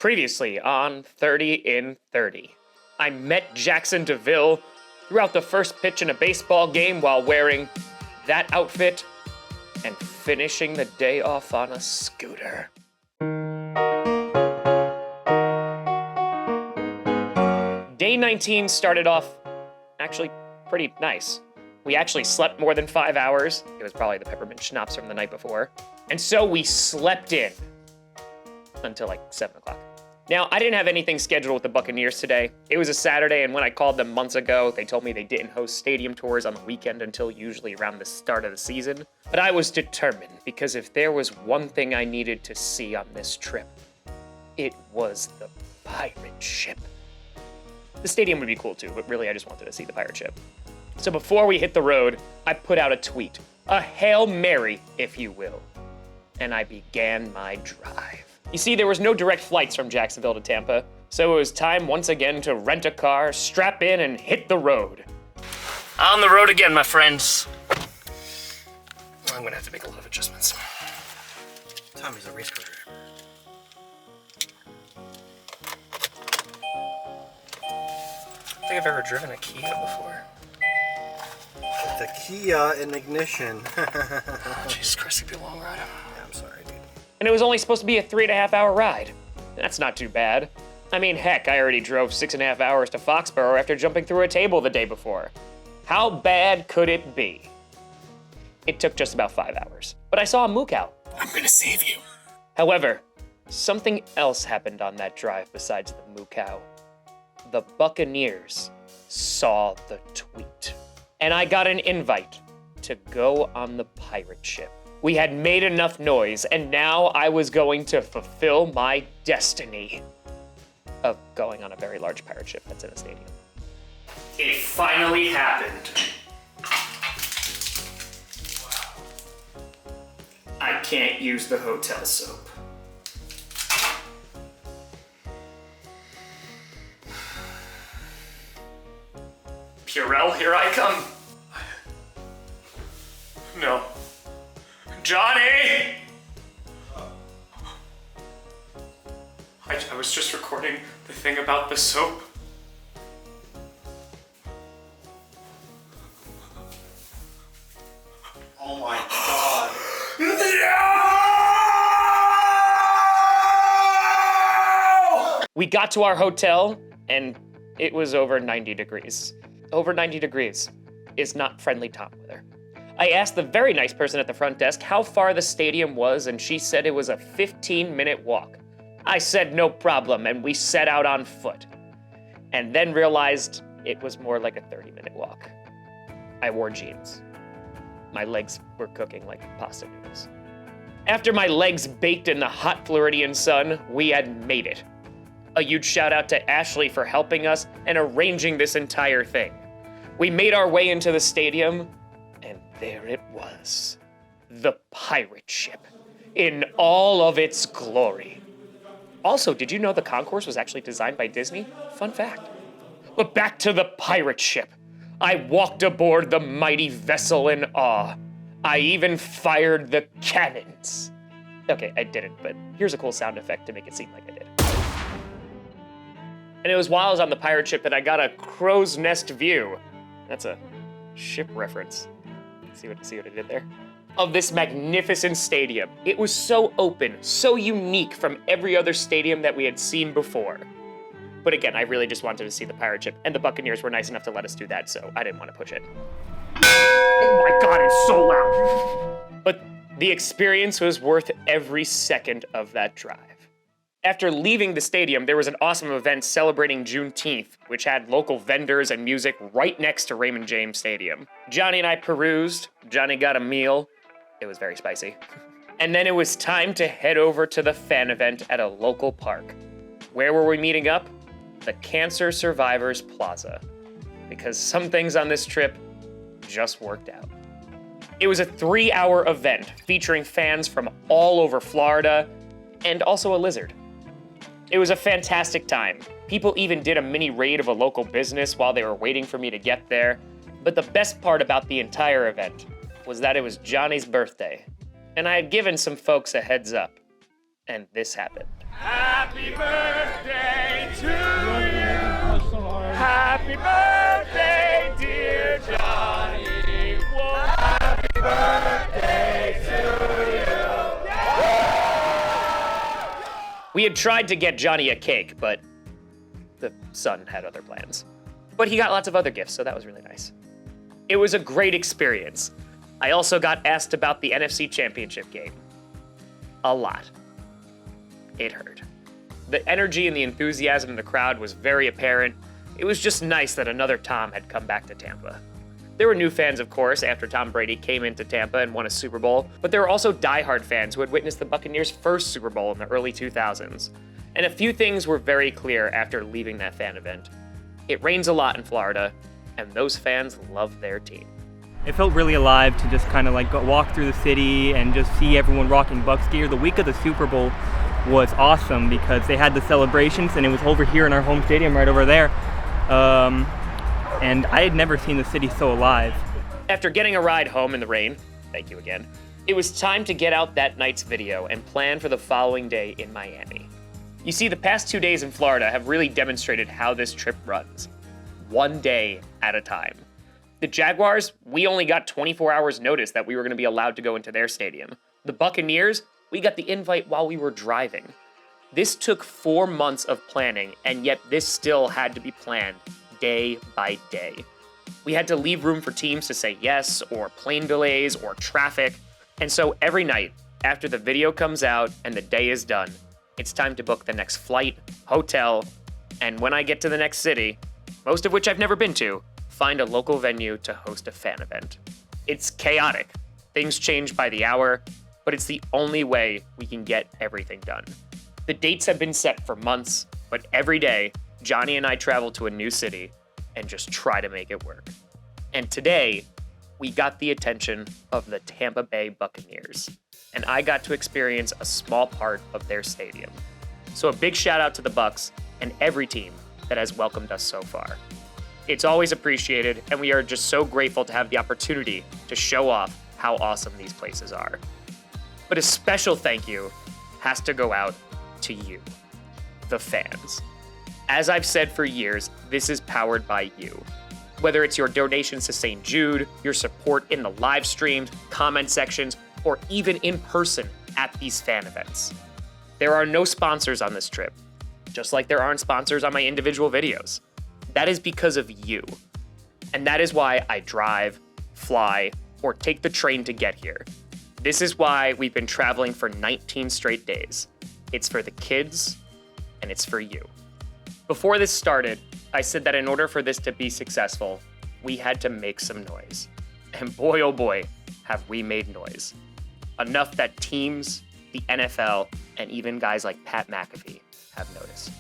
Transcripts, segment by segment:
Previously on 30 in 30. I met Jackson DeVille throughout the first pitch in a baseball game while wearing that outfit and finishing the day off on a scooter. Day 19 started off actually pretty nice. We actually slept more than 5 hours. It was probably the peppermint schnapps from the night before. And so we slept in until like 7 o'clock. Now, I didn't have anything scheduled with the Buccaneers today. It was a Saturday, and when I called them months ago, they told me they didn't host stadium tours on the weekend until usually around the start of the season. But I was determined, because if there was one thing I needed to see on this trip, it was the pirate ship. The stadium would be cool too, but really I just wanted to see the pirate ship. So before we hit the road, I put out a tweet, a Hail Mary, if you will, and I began my drive. You see, there was no direct flights from Jacksonville to Tampa, so it was time once again to rent a car, strap in, and hit the road. On the road again, my friends. I'm gonna have to make a lot of adjustments. Tommy's a race car driver. I don't think I've ever driven a Kia before. The Kia in ignition. Oh, Jesus Christ, it'd be a long ride. Yeah, I'm sorry, dude. And it was only supposed to be a 3.5 hour ride. That's not too bad. I mean, heck, I already drove 6.5 hours to Foxborough after jumping through a table the day before. How bad could it be? It took just about 5 hours, but I saw a moo cow. I'm gonna save you. However, something else happened on that drive besides the moo cow. The Buccaneers saw the tweet, and I got an invite to go on the pirate ship. We had made enough noise, and now I was going to fulfill my destiny of going on a very large pirate ship that's in a stadium. It finally happened. Wow. I can't use the hotel soap. Purell, here I come. No. Johnny! I was just recording the thing about the soap. Oh my god. No! We got to our hotel, and it was over 90 degrees. Over 90 degrees is not friendly top weather. I asked the very nice person at the front desk how far the stadium was, and she said it was a 15-minute walk. I said no problem, and we set out on foot. And then realized it was more like a 30-minute walk. I wore jeans. My legs were cooking like pasta noodles. After my legs baked in the hot Floridian sun, we had made it. A huge shout out to Ashley for helping us and arranging this entire thing. We made our way into the stadium, and there it was. The pirate ship, in all of its glory. Also, did you know the concourse was actually designed by Disney? Fun fact. But back to the pirate ship. I walked aboard the mighty vessel in awe. I even fired the cannons. Okay, I didn't, but here's a cool sound effect to make it seem like I did. And it was while I was on the pirate ship that I got a crow's nest view. That's a ship reference. See what I did there? Of this magnificent stadium. It was so open, so unique from every other stadium that we had seen before. But again, I really just wanted to see the pirate ship, and the Buccaneers were nice enough to let us do that, so I didn't want to push it. Oh my god, it's so loud! But the experience was worth every second of that drive. After leaving the stadium, there was an awesome event celebrating Juneteenth, which had local vendors and music right next to Raymond James Stadium. Johnny and I perused. Johnny got a meal. It was very spicy. And then it was time to head over to the fan event at a local park. Where were we meeting up? The Cancer Survivors Plaza. Because some things on this trip just worked out. It was a 3-hour event featuring fans from all over Florida and also a lizard. It was a fantastic time. People even did a mini raid of a local business while they were waiting for me to get there. But the best part about the entire event was that it was Johnny's birthday. And I had given some folks a heads up. And this happened. Happy birthday! had tried to get Johnny a cake, but the son had other plans. But he got lots of other gifts, so that was really nice. It was a great experience. I also got asked about the NFC Championship game. A lot. It hurt. The energy and the enthusiasm in the crowd was very apparent. It was just nice that another Tom had come back to Tampa. There were new fans, of course, after Tom Brady came into Tampa and won a Super Bowl, but there were also diehard fans who had witnessed the Buccaneers' first Super Bowl in the early 2000s. And a few things were very clear after leaving that fan event. It rains a lot in Florida, and those fans love their team. It felt really alive to just kind of like walk through the city and just see everyone rocking Bucs gear. The week of the Super Bowl was awesome because they had the celebrations and it was over here in our home stadium right over there. And I had never seen the city so alive. After getting a ride home in the rain, thank you again, it was time to get out that night's video and plan for the following day in Miami. You see, the past 2 days in Florida have really demonstrated how this trip runs. One day at a time. The Jaguars, we only got 24 hours notice that we were going to be allowed to go into their stadium. The Buccaneers, we got the invite while we were driving. This took 4 months of planning, and yet this still had to be planned day by day. We had to leave room for teams to say yes, or plane delays, or traffic. And so every night, after the video comes out and the day is done, it's time to book the next flight, hotel, and when I get to the next city, most of which I've never been to, find a local venue to host a fan event. It's chaotic. Things change by the hour, but it's the only way we can get everything done. The dates have been set for months, but every day, Johnny and I travel to a new city and just try to make it work. And today, we got the attention of the Tampa Bay Buccaneers, and I got to experience a small part of their stadium. So a big shout out to the Bucs and every team that has welcomed us so far. It's always appreciated, and we are just so grateful to have the opportunity to show off how awesome these places are. But a special thank you has to go out to you, the fans. As I've said for years, this is powered by you. Whether it's your donations to St. Jude, your support in the live streams, comment sections, or even in person at these fan events. There are no sponsors on this trip, just like there aren't sponsors on my individual videos. That is because of you. And that is why I drive, fly, or take the train to get here. This is why we've been traveling for 19 straight days. It's for the kids, and it's for you. Before this started, I said that in order for this to be successful, we had to make some noise. And boy, oh boy, have we made noise. Enough that teams, the NFL, and even guys like Pat McAfee have noticed.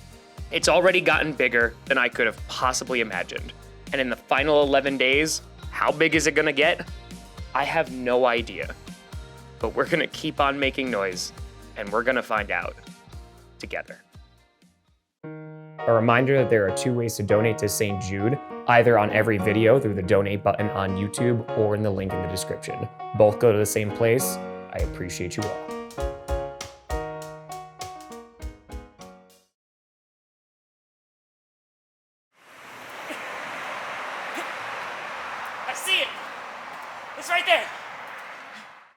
It's already gotten bigger than I could have possibly imagined. And in the final 11 days, how big is it gonna get? I have no idea. But we're gonna keep on making noise, and we're gonna find out together. A reminder that there are 2 ways to donate to St. Jude, either on every video through the donate button on YouTube or in the link in the description. Both go to the same place. I appreciate you all.